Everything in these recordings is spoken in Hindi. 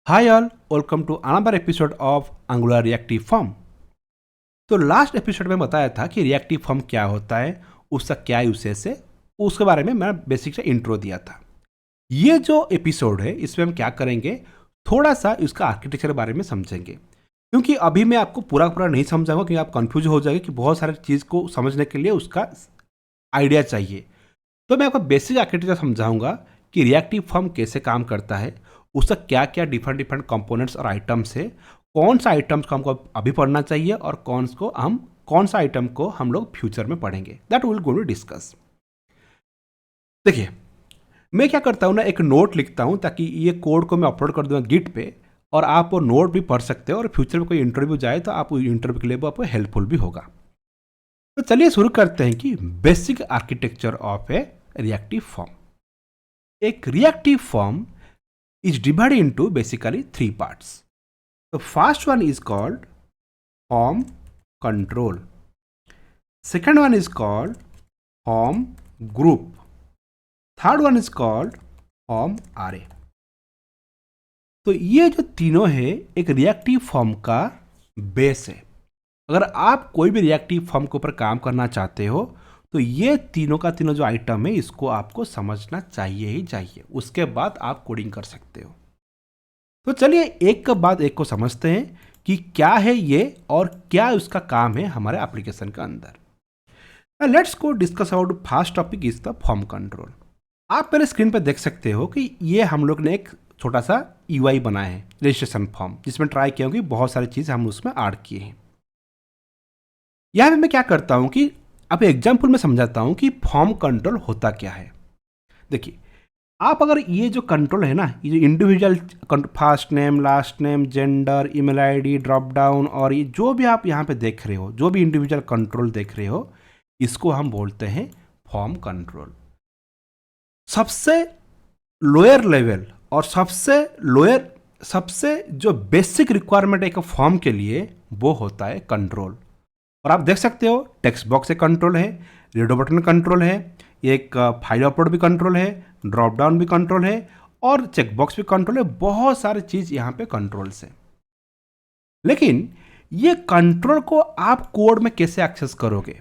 Hi all, welcome to another episode of Angular Reactive Form। तो लास्ट एपिसोड में बताया था कि रिएक्टिव फॉर्म क्या होता है, उसका क्या यूसेस है, उसके बारे में मैं बेसिक से इंट्रो दिया था। ये जो एपिसोड है इसमें हम क्या करेंगे, थोड़ा सा इसका आर्किटेक्चर के बारे में समझेंगे, क्योंकि अभी मैं आपको पूरा पूरा नहीं समझाऊंगा क्योंकि आप कंफ्यूज हो जाएंगे कि बहुत सारी चीज़ को समझने के लिए उसका आइडिया चाहिए। तो मैं आपको बेसिक आर्किटेक्चर समझाऊंगा कि रिएक्टिव फॉर्म कैसे काम करता है, उसका क्या क्या डिफरेंट डिफरेंट कंपोनेंट्स और आइटम्स है, कौन सा आइटम्स को हमको अभी पढ़ना चाहिए और कौन सा आइटम को हम लोग फ्यूचर में पढ़ेंगे, that will go to discuss. देखिए, मैं क्या करता हूँ ना, एक नोट लिखता हूँ ताकि ये कोड को मैं अपलोड कर दूँगा गिट पे और आप वो नोट भी पढ़ सकते हो और फ्यूचर में कोई इंटरव्यू जाए तो आप इंटरव्यू के लिए वो आपको हेल्पफुल भी होगा। तो चलिए शुरू करते हैं कि basic architecture of a reactive form. एक reactive form is divided into basically three parts. The first one is called form control. Second one is called form group. Third one is called form array. तो ये जो तीनों है एक रिएक्टिव फॉर्म का बेस है। अगर आप कोई भी रिएक्टिव फॉर्म के ऊपर काम करना चाहते हो तो ये तीनों का तीनों जो आइटम है इसको आपको समझना चाहिए ही चाहिए, उसके बाद आप कोडिंग कर सकते हो। तो चलिए एक के बाद एक को समझते हैं कि क्या है ये और क्या उसका काम है हमारे एप्लीकेशन के अंदर। Let's go discuss about first topic is the form control. आप मेरे स्क्रीन पर देख सकते हो कि ये हम लोग ने एक छोटा सा यूआई बनाया है, रजिस्ट्रेशन फॉर्म, जिसमें ट्राई किया कि बहुत सारी चीज़ हम उसमें ऐड किए हैं। यहाँ पे मैं क्या करता हूँ कि अब एग्जाम्पल में समझाता हूँ कि फॉर्म कंट्रोल होता क्या है। देखिए, आप अगर ये जो कंट्रोल है ना, ये जो individual first name, last name, gender, email ID, drop down और ये जो भी आप यहाँ पे देख रहे हो, जो भी इंडिविजुअल कंट्रोल देख रहे हो, इसको हम बोलते हैं फॉर्म कंट्रोल। सबसे लोअर लेवल और सबसे जो बेसिक रिक्वायरमेंट है एक फॉर्म के लिए वो होता है कंट्रोल। और आप देख सकते हो टेक्स्ट बॉक्स से कंट्रोल है, रेडियो बटन कंट्रोल है, एक फाइल अपलोड भी कंट्रोल है, ड्रॉप डाउन भी कंट्रोल है और चेकबॉक्स भी कंट्रोल है। बहुत सारी चीज़ यहाँ पे कंट्रोल्स है। लेकिन ये कंट्रोल को आप कोड में कैसे एक्सेस करोगे,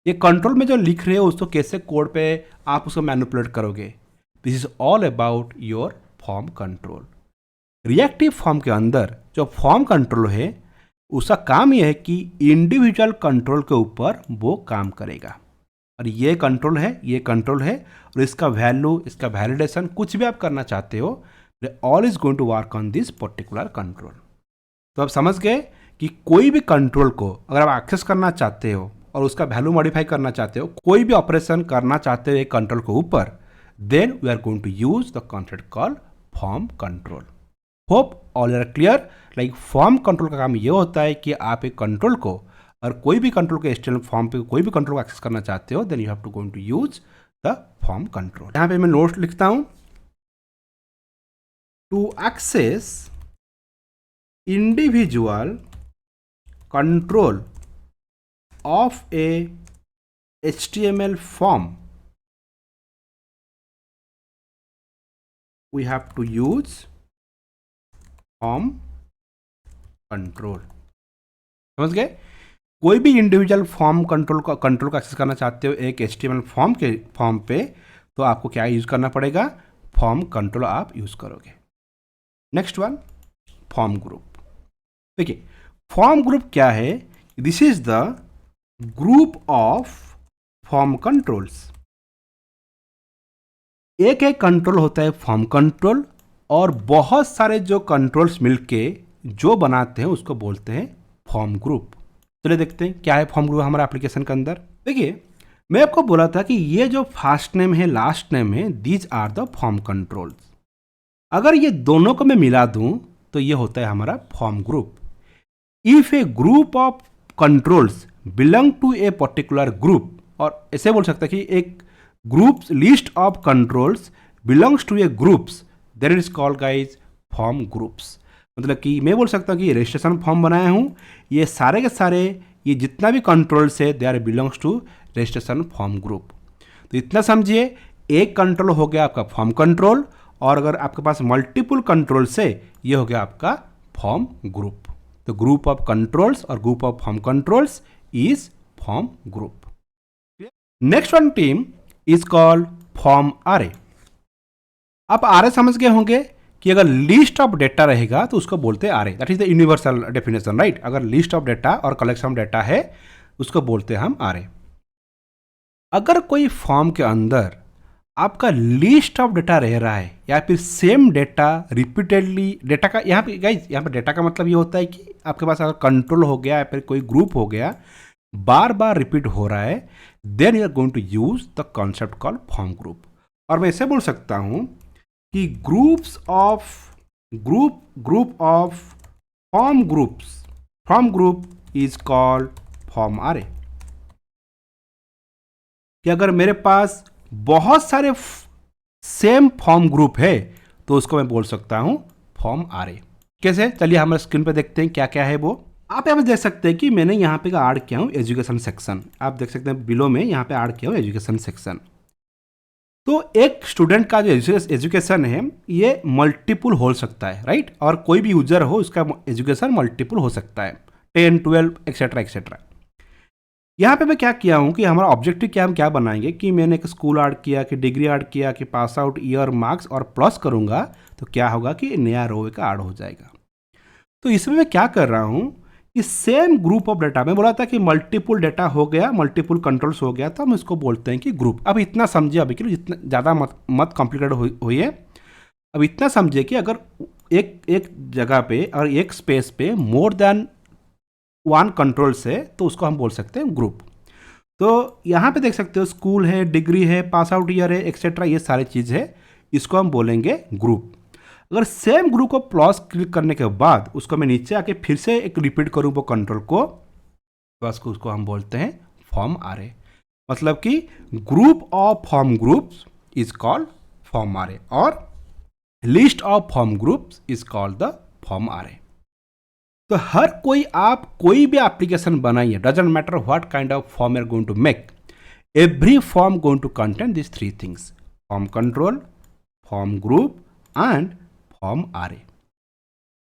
ये कंट्रोल में जो लिख रहे हो उसको कैसे कोड पे आप उसको मैनिपुलेट करोगे, this is all about your form control. Reactive form के अंदर जो फॉर्म कंट्रोल है उसका काम यह है कि इंडिविजुअल कंट्रोल के ऊपर वो काम करेगा। और ये कंट्रोल है और इसका वैल्यू, इसका वैलिडेशन कुछ भी आप करना चाहते हो, all is going to work on this particular control. तो आप समझ गए कि कोई भी कंट्रोल को अगर आप एक्सेस करना चाहते हो और उसका वैल्यू मॉडिफाई करना चाहते हो, कोई भी ऑपरेशन करना चाहते हो एक कंट्रोल के ऊपर, then we are going to use the concept called form control. Hope all are clear. Like form control का काम ये होता है कि आप एक कंट्रोल को, और कोई भी कंट्रोल के एचटीएमएल फॉर्म पे कोई भी कंट्रोल को एक्सेस करना चाहते हो, then you have to going to use the form control. यहाँ पे मैं नोट लिखता हूँ, to access individual control of a HTML form we have to use form control. समझ गए? कोई भी इंडिविजुअल फॉर्म कंट्रोल को एक्सेस करना चाहते हो एक एचटीएमएल फॉर्म पे, तो आपको क्या यूज करना पड़ेगा, फॉर्म कंट्रोल आप यूज करोगे। Next one, form group. देखिए, फॉर्म ग्रुप क्या है, this is the group of form controls. एक कंट्रोल होता है फॉर्म कंट्रोल और बहुत सारे जो कंट्रोल्स मिलके जो बनाते हैं उसको बोलते हैं फॉर्म ग्रुप। चलिए देखते हैं क्या है फॉर्म ग्रुप हमारे एप्लीकेशन के अंदर। देखिए, मैं आपको बोला था कि ये जो फर्स्ट नेम है, लास्ट नेम है, these are the form controls. अगर ये दोनों को मैं मिला दूं तो ये होता है हमारा form group. If a group of controls belong to a particular group, और ऐसे बोल सकते हैं कि एक group list of controls belongs to a groups, then it is called guys form groups. मतलब कि मैं बोल सकता हूँ कि रजिस्ट्रेशन फॉर्म बनाया हूँ, ये सारे के सारे ये जितना भी कंट्रोल्स है they are belongs to registration form group. तो इतना समझिए, एक कंट्रोल हो गया आपका फॉर्म कंट्रोल और अगर आपके पास मल्टीपल कंट्रोल्स है ये हो गया आपका फॉर्म ग्रुप। तो ग्रुप ऑफ कंट्रोल्स और group of form controls is form group. Next one term is called form array. आप आरे समझ गए होंगे कि अगर लिस्ट ऑफ डेटा रहेगा तो उसको बोलते हैं array, that is the universal definition, right. अगर लिस्ट ऑफ डेटा और कलेक्शन ऑफ डेटा है उसको बोलते हैं हम आरे। अगर कोई फॉर्म के अंदर आपका लिस्ट ऑफ डेटा रह रहा है या फिर सेम डेटा रिपीटेडली, डेटा का यहाँ पे गाइज, यहाँ पे डेटा का मतलब ये होता है कि आपके पास अगर कंट्रोल हो गया या फिर कोई ग्रुप हो गया, बार बार रिपीट हो रहा है, then you are going to use the concept called form group. और मैं ऐसे बोल सकता हूँ कि group of form group is called form array. कि अगर मेरे पास बहुत सारे सेम फॉर्म ग्रुप है तो उसको मैं बोल सकता हूं फॉर्म आरे। कैसे, चलिए हमारे स्क्रीन पे देखते हैं क्या क्या है वो। आप यहाँ पे देख सकते हैं कि मैंने यहाँ पे ऐड किया हूँ एजुकेशन सेक्शन। आप देख सकते हैं बिलो में यहाँ पे ऐड किया हूँ एजुकेशन सेक्शन। तो एक स्टूडेंट का जो एजुकेशन है ये मल्टीपल हो सकता है, राइट। और कोई भी यूजर हो उसका एजुकेशन मल्टीपल हो सकता है, 10, 12 एक्सेट्रा एक्सेट्रा। यहाँ पे मैं क्या किया हूँ कि हमारा ऑब्जेक्टिव क्या, हम क्या बनाएंगे कि मैंने एक स्कूल ऐड किया, कि डिग्री ऐड किया, कि पास आउट ईयर, मार्क्स और प्लस करूँगा तो क्या होगा कि नया रो का ऐड हो जाएगा। तो इसमें मैं क्या कर रहा हूँ कि सेम ग्रुप ऑफ डेटा, मैं बोला था कि मल्टीपल डेटा हो गया, मल्टीपल कंट्रोल्स हो गया, तो हम इसको बोलते हैं कि ग्रुप। अब इतना समझिए अभी के लिए, जितना ज़्यादा मत कॉम्प्लिकेटेड हुई है। अब इतना समझिए कि अगर एक जगह पे और एक स्पेस पे मोर देन वन कंट्रोल से तो उसको हम बोल सकते हैं ग्रुप। तो यहाँ पे देख सकते हो स्कूल है, डिग्री है, पास आउट ईयर है एक्सेट्रा, ये सारी चीज़ है, इसको हम बोलेंगे ग्रुप। अगर सेम ग्रुप को प्लस क्लिक करने के बाद उसको मैं नीचे आके फिर से एक रिपीट करूँ वो कंट्रोल को, बस उसको हम बोलते हैं फॉर्म आरे। मतलब कि group of form groups is called form array और list of form groups is called the form array. तो हर कोई, आप कोई भी एप्लीकेशन बनाइए, doesn't matter what kind of form you are going to make, every form going to contain this 3 things, form control, form group and form array.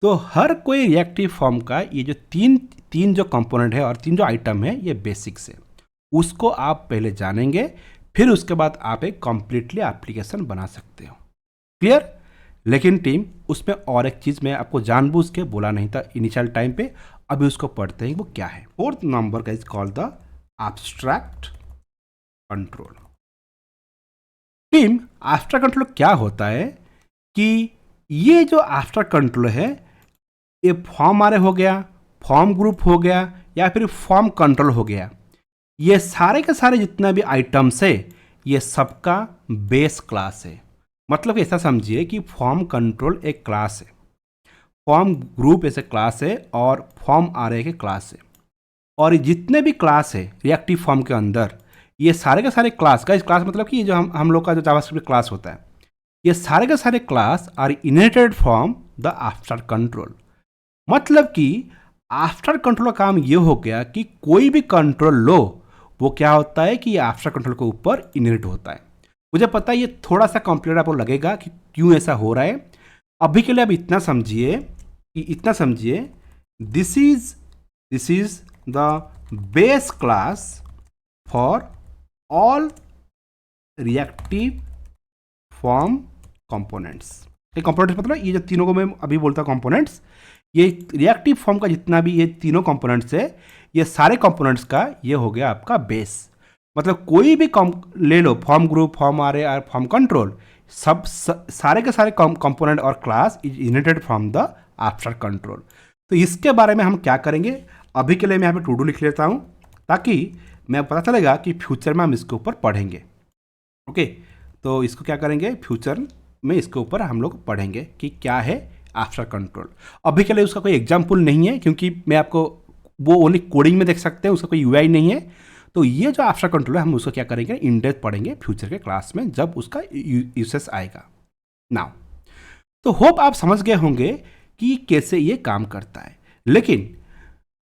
तो हर कोई रिएक्टिव फॉर्म का ये जो तीन जो कंपोनेंट है और 3 जो आइटम है ये बेसिक्स है, उसको आप पहले जानेंगे, फिर उसके बाद आप एक कंप्लीटली एप्लीकेशन बना सकते हो। क्लियर। लेकिन टीम उसमें और एक चीज़ मैं आपको जानबूझ के बोला नहीं था इनिशियल टाइम पे, अभी उसको पढ़ते हैं वो क्या है। 4th नंबर का is called the abstract control. Team abstract control क्या होता है कि ये जो एब्स्ट्रैक्ट कंट्रोल है ये फॉर्म आरे हो गया, फॉर्म ग्रुप हो गया या फिर फॉर्म कंट्रोल हो गया, ये सारे के सारे जितना भी आइटम्स है ये सबका बेस क्लास है। मतलब ऐसा समझिए कि फॉर्म कंट्रोल एक क्लास है, फॉर्म ग्रुप ऐसे क्लास है और फॉर्म आरे के क्लास है। और जितने भी क्लास है रिएक्टिव फॉर्म के अंदर, ये सारे के सारे क्लास का, इस क्लास मतलब कि ये जो हम लोग का जो जावास्क्रिप्ट क्लास होता है, ये सारे के सारे class are inherited from the abstract control. मतलब कि एब्स्ट्रैक्ट कंट्रोल का काम ये हो गया कि कोई भी कंट्रोल लो वो क्या होता है कि ये एब्स्ट्रैक्ट कंट्रोल के ऊपर इनहेरिट होता है। मुझे पता है ये थोड़ा सा कॉम्प्लिकेटेड आपको लगेगा कि क्यों ऐसा हो रहा है। अभी के लिए आप इतना समझिए this is the base class for all reactive form components. ये कंपोनेंट्स मतलब ये जो तीनों को मैं अभी बोलता हूँ कंपोनेंट्स, ये रिएक्टिव फॉर्म का जितना भी ये तीनों कंपोनेंट्स है, ये सारे कंपोनेंट्स का ये हो गया आपका बेस। मतलब कोई भी ले लो, फॉर्म ग्रुप, फॉर्म आरे और फॉर्म कंट्रोल, सब सारे के सारे कंपोनेंट और class is inherited from the abstract control. तो इसके बारे में हम क्या करेंगे, अभी के लिए मैं यहाँ पे टू डू लिख लेता हूँ ताकि मैं पता चलेगा कि फ्यूचर में हम इसके ऊपर पढ़ेंगे। ओके, तो इसको क्या करेंगे, फ्यूचर में इसके ऊपर हम लोग पढ़ेंगे कि क्या है एब्स्ट्रैक्ट कंट्रोल। अभी के लिए उसका कोई एग्जाम्पल नहीं है क्योंकि मैं आपको वो ओनली कोडिंग में देख सकते हैं, उसका कोई यूआई नहीं है। तो ये जो एब्स्ट्रैक्ट कंट्रोल है हम उसको क्या करेंगे, इन डेप्थ पढ़ेंगे फ्यूचर के क्लास में जब उसका यूसेस आएगा। नाउ तो होप आप समझ गए होंगे कि कैसे ये काम करता है। लेकिन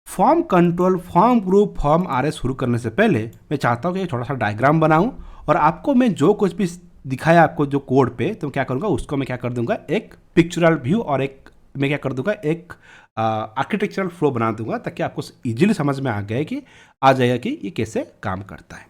form control, form group, form array शुरू करने से पहले मैं चाहता हूँ कि एक छोटा सा डायग्राम बनाऊँ और आपको मैं जो कुछ भी दिखाया आपको जो कोड पे, तो क्या करूँगा उसको मैं क्या कर दूंगा एक पिक्चरल व्यू और एक मैं क्या कर दूंगा एक आर्किटेक्चरल फ्लो बना दूंगा, ताकि आपको इजीली समझ में आ जाएगा कि ये कैसे काम करता है।